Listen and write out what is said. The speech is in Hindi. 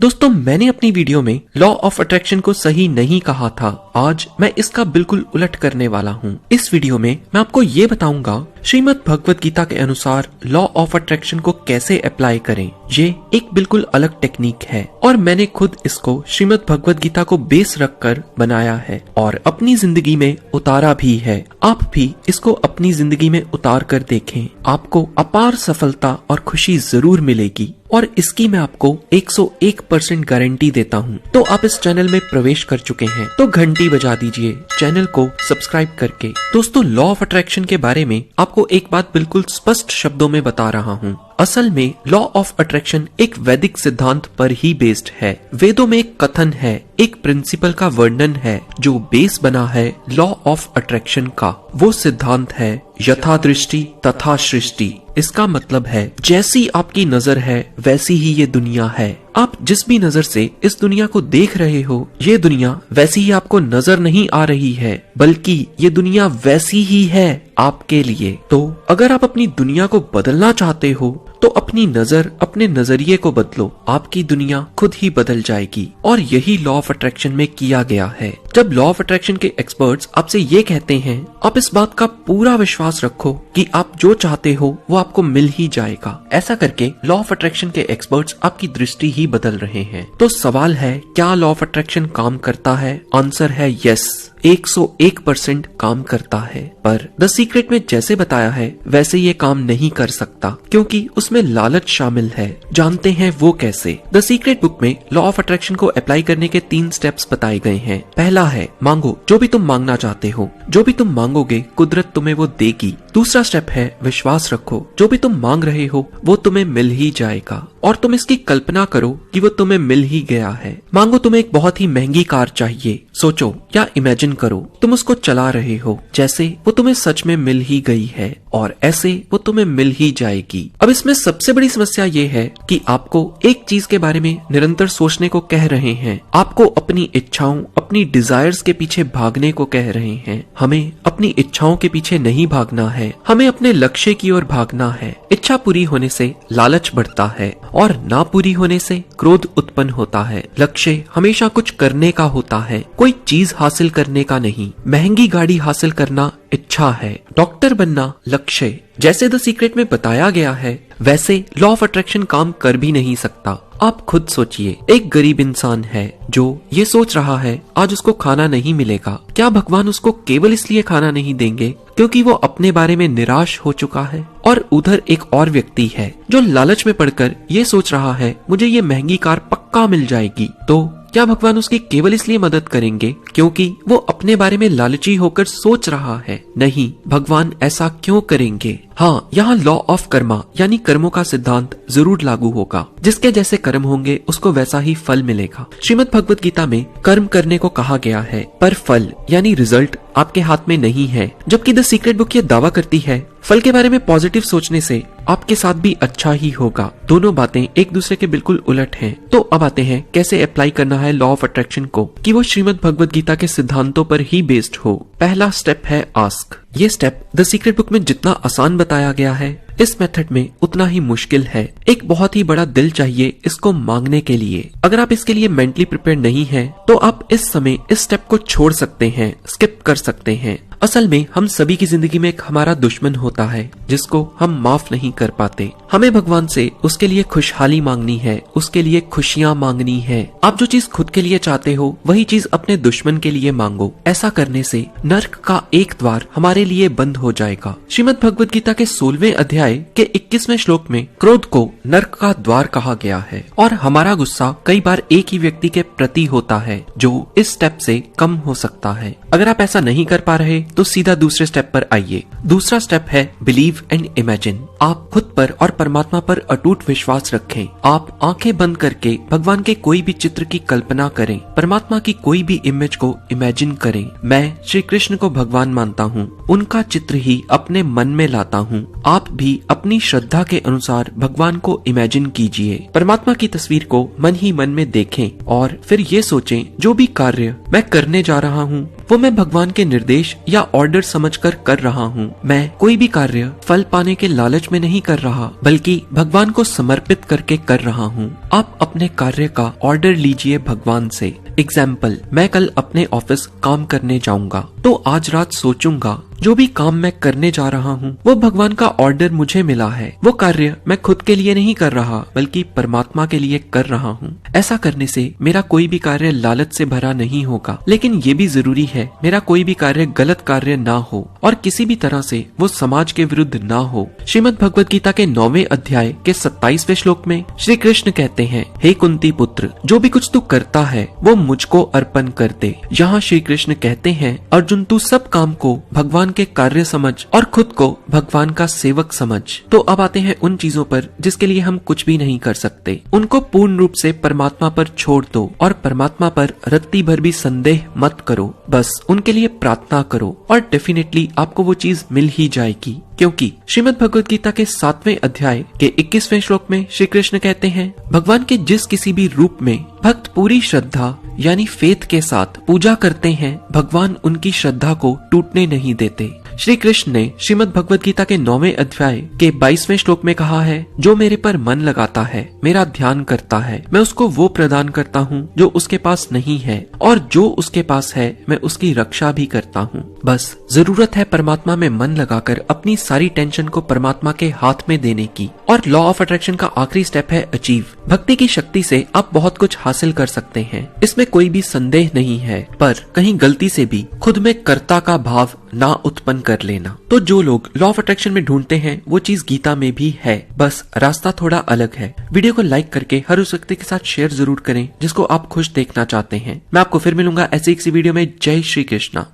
दोस्तों, मैंने अपनी वीडियो में लॉ ऑफ अट्रैक्शन को सही नहीं कहा था। आज मैं इसका बिल्कुल उलट करने वाला हूँ। इस वीडियो में मैं आपको ये बताऊंगा श्रीमद् भगवत गीता के अनुसार लॉ ऑफ अट्रैक्शन को कैसे अप्लाई करें। ये एक बिल्कुल अलग टेक्निक है और मैंने खुद इसको श्रीमद् भगवत गीता को बेस रखकर बनाया है और अपनी जिंदगी में उतारा भी है। आप भी इसको अपनी जिंदगी में उतार कर देखें, आपको अपार सफलता और खुशी जरूर मिलेगी और इसकी मैं आपको 101% गारंटी देता हूँ। तो आप इस चैनल में प्रवेश कर चुके हैं तो घंटी बजा दीजिए चैनल को सब्सक्राइब करके। दोस्तों, लॉ ऑफ अट्रैक्शन के बारे में आपको एक बात बिल्कुल स्पष्ट शब्दों में बता रहा हूँ। असल में लॉ ऑफ अट्रैक्शन एक वैदिक सिद्धांत पर ही बेस्ड है। वेदों में एक कथन है, एक प्रिंसिपल का वर्णन है जो बेस बना है लॉ ऑफ अट्रैक्शन का। वो सिद्धांत है यथा दृष्टि तथा सृष्टि। इसका मतलब है जैसी आपकी नजर है वैसी ही ये दुनिया है। आप जिस भी नजर से इस दुनिया को देख रहे हो, ये दुनिया वैसी ही आपको नजर नहीं आ रही है, बल्कि ये दुनिया वैसी ही है आपके लिए। तो अगर आप अपनी दुनिया को बदलना चाहते हो तो अपनी नजर, अपने नजरिए को बदलो, आपकी दुनिया खुद ही बदल जाएगी। और यही लॉ ऑफ अट्रैक्शन में किया गया है। जब लॉ ऑफ अट्रैक्शन के एक्सपर्ट्स आपसे ये कहते हैं, आप इस बात का पूरा विश्वास रखो कि आप जो चाहते हो वो आपको मिल ही जाएगा। ऐसा करके लॉ ऑफ अट्रैक्शन के एक्सपर्ट्स आपकी दृष्टि ही बदल रहे हैं। तो सवाल है, क्या लॉ ऑफ अट्रैक्शन काम करता है? आंसर है यस, 101% काम करता है। पर द सीक्रेट में जैसे बताया है वैसे ये काम नहीं कर सकता, क्योंकि उसमें लालच शामिल है। जानते हैं वो कैसे? द सीक्रेट बुक में लॉ ऑफ अट्रैक्शन को अप्लाई करने के 3 स्टेप्स बताए गए हैं। पहला है, मांगो जो भी तुम मांगना चाहते हो। जो भी तुम मांगोगे कुदरत तुम्हें वो देगी। दूसरा स्टेप है, विश्वास रखो, जो भी तुम मांग रहे हो वो तुम्हें मिल ही जाएगा और तुम इसकी कल्पना करो कि वो तुम्हें मिल ही गया है। मांगो तुम्हें एक बहुत ही महंगी कार चाहिए, सोचो या इमेजिन करो तुम उसको चला रहे हो जैसे वो तुम्हें सच में मिल ही गई है और ऐसे वो तुम्हें मिल ही जाएगी। अब इसमें सबसे बड़ी समस्या ये है कि आपको एक चीज के बारे में निरंतर सोचने को कह रहे हैं। आपको अपनी इच्छाओं, अपनी डिजायर्स के पीछे भागने को कह रहे हैं। हमें अपनी इच्छाओं के पीछे नहीं भागना है, हमें अपने लक्ष्य की ओर भागना है। इच्छा पूरी होने से लालच बढ़ता है और ना पूरी होने से क्रोध उत्पन्न होता है। लक्ष्य हमेशा कुछ करने का होता है, कोई चीज हासिल करने का नहीं। महंगी गाड़ी हासिल करना इच्छा है, डॉक्टर बनना लक्ष्य। जैसे द सीक्रेट में बताया गया है वैसे लॉ ऑफ अट्रैक्शन काम कर भी नहीं सकता। आप खुद सोचिए, एक गरीब इंसान है जो ये सोच रहा है आज उसको खाना नहीं मिलेगा। क्या भगवान उसको केवल इसलिए खाना नहीं देंगे क्योंकि वो अपने बारे में निराश हो चुका है? और उधर एक और व्यक्ति है जो लालच में पड़कर ये सोच रहा है मुझे ये महंगी कार पक्का मिल जाएगी। तो क्या भगवान उसकी केवल इसलिए मदद करेंगे क्योंकि वो अपने बारे में लालची होकर सोच रहा है? नहीं, भगवान ऐसा क्यों करेंगे? हाँ, यहाँ लॉ ऑफ कर्मा यानी कर्मों का सिद्धांत जरूर लागू होगा। जिसके जैसे कर्म होंगे उसको वैसा ही फल मिलेगा। श्रीमद् भगवत गीता में कर्म करने को कहा गया है पर फल यानी रिजल्ट आपके हाथ में नहीं है। जबकि द सीक्रेट बुक ये दावा करती है फल के बारे में पॉजिटिव सोचने से आपके साथ भी अच्छा ही होगा। दोनों बातें एक दूसरे के बिल्कुल उलट हैं। तो अब आते हैं कैसे अप्लाई करना है लॉ ऑफ अट्रैक्शन को कि वो श्रीमद् भगवत गीता के सिद्धांतों पर ही बेस्ड हो। पहला स्टेप है आस्क। ये स्टेप द सीक्रेट बुक में जितना आसान बताया गया है इस मेथड में उतना ही मुश्किल है। एक बहुत ही बड़ा दिल चाहिए इसको मांगने के लिए। अगर आप इसके लिए मेंटली प्रिपेयर नहीं हैं, तो आप इस समय इस स्टेप को छोड़ सकते हैं, स्किप कर सकते हैं। असल में हम सभी की जिंदगी में एक हमारा दुश्मन होता है जिसको हम माफ नहीं कर पाते। हमें भगवान से उसके लिए खुशहाली मांगनी है, उसके लिए खुशियाँ मांगनी है। आप जो चीज खुद के लिए चाहते हो वही चीज अपने दुश्मन के लिए मांगो। ऐसा करने से नर्क का एक द्वार हमारे लिए बंद हो जाएगा। श्रीमद् भगवत गीता के 16वें अध्याय के 21वें श्लोक में क्रोध को नर्क का द्वार कहा गया है और हमारा गुस्सा कई बार एक ही व्यक्ति के प्रति होता है जो इस स्टेप से कम हो सकता है। अगर आप ऐसा नहीं कर पा रहे तो सीधा दूसरे स्टेप पर आइए। दूसरा स्टेप है बिलीव एंड इमेजिन। आप खुद पर और परमात्मा पर अटूट विश्वास रखें। आप आंखें बंद करके भगवान के कोई भी चित्र की कल्पना करें, परमात्मा की कोई भी इमेज को इमेजिन करें। मैं श्री कृष्ण को भगवान मानता हूँ, उनका चित्र ही अपने मन में लाता हूँ। आप भी अपनी श्रद्धा के अनुसार भगवान को इमेजिन कीजिए। परमात्मा की तस्वीर को मन ही मन में देखें और फिर ये सोचें जो भी कार्य मैं करने जा रहा हूँ वो मैं भगवान के निर्देश या ऑर्डर समझकर कर रहा हूँ। मैं कोई भी कार्य फल पाने के लालच में नहीं कर रहा, बल्कि भगवान को समर्पित करके कर रहा हूँ। आप अपने कार्य का ऑर्डर लीजिए भगवान से। एग्जाम्पल, मैं कल अपने ऑफिस काम करने जाऊंगा, तो आज रात सोचूंगा जो भी काम मैं करने जा रहा हूँ वो भगवान का ऑर्डर मुझे मिला है। वो कार्य मैं खुद के लिए नहीं कर रहा, बल्कि परमात्मा के लिए कर रहा हूँ। ऐसा करने से मेरा कोई भी कार्य लालच से भरा नहीं होगा, लेकिन ये भी जरूरी है मेरा कोई भी कार्य गलत कार्य ना हो और किसी भी तरह से वो समाज के विरुद्ध ना हो। श्रीमद् भगवद गीता के 9वें अध्याय के 27वें श्लोक में श्री कृष्ण कहते हैं, हे कुंती पुत्र, जो भी कुछ तू करता है वो मुझको अर्पण कर दे। यहाँ श्री कृष्ण कहते हैं, अर्जुन तू सब काम को भगवान के कार्य समझ और खुद को भगवान का सेवक समझ। तो अब आते हैं उन चीजों पर जिसके लिए हम कुछ भी नहीं कर सकते। उनको पूर्ण रूप से परमात्मा पर छोड़ दो और परमात्मा पर रत्ती भर भी संदेह मत करो। बस उनके लिए प्रार्थना करो और डेफिनेटली आपको वो चीज मिल ही जाएगी, क्योंकि श्रीमद् भगवद गीता के 7वें अध्याय के 21वें श्लोक में श्री कृष्ण कहते हैं, भगवान के जिस किसी भी रूप में भक्त पूरी श्रद्धा यानी फेथ के साथ पूजा करते हैं, भगवान उनकी श्रद्धा को टूटने नहीं देते। श्री कृष्ण ने श्रीमद् भगवद गीता के 9वें अध्याय के 22वें श्लोक में कहा है, जो मेरे पर मन लगाता है, मेरा ध्यान करता है, मैं उसको वो प्रदान करता हूँ जो उसके पास नहीं है, और जो उसके पास है मैं उसकी रक्षा भी करता हूँ। बस जरूरत है परमात्मा में मन लगाकर अपनी सारी टेंशन को परमात्मा के हाथ में देने की। और लॉ ऑफ अट्रैक्शन का आखिरी स्टेप है अचीव। भक्ति की शक्ति से आप बहुत कुछ हासिल कर सकते हैं, इसमें कोई भी संदेह नहीं है, पर कहीं गलती से भी खुद में कर्ता का भाव ना उत्पन्न कर लेना। तो जो लोग लॉ ऑफ अट्रैक्शन में ढूंढते हैं वो चीज गीता में भी है, बस रास्ता थोड़ा अलग है। वीडियो को लाइक करके हर उस व्यक्ति के साथ शेयर जरूर करें जिसको आप खुश देखना चाहते हैं। मैं आपको फिर मिलूंगा ऐसे एक सी वीडियो में। जय श्री कृष्णा।